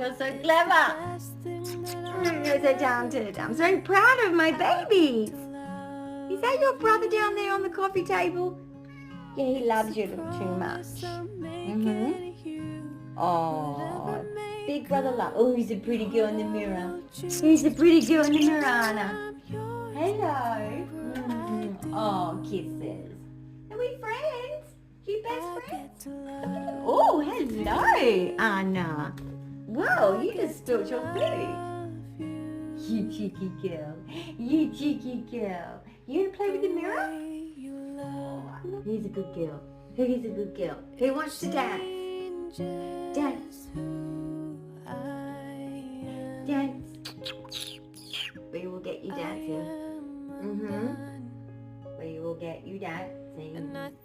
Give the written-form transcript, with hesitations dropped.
You're so clever. You're so talented. I'm so proud of my babies. Is that your brother down there on the coffee table? Yeah, he loves you a little too much. Oh, big brother love. Oh, he's a pretty girl in the mirror. He's a pretty girl in the mirror, Anna. Hello. Oh, kisses. Are we friends? You best friends? Oh, hello, Anna. Whoa, you just spilled your food. You cheeky girl. You cheeky girl. You gonna play with the mirror? Oh, who's a good girl? Who's a good girl? Who wants to dance? Dance. Dance. We will get you dancing. We will get you dancing.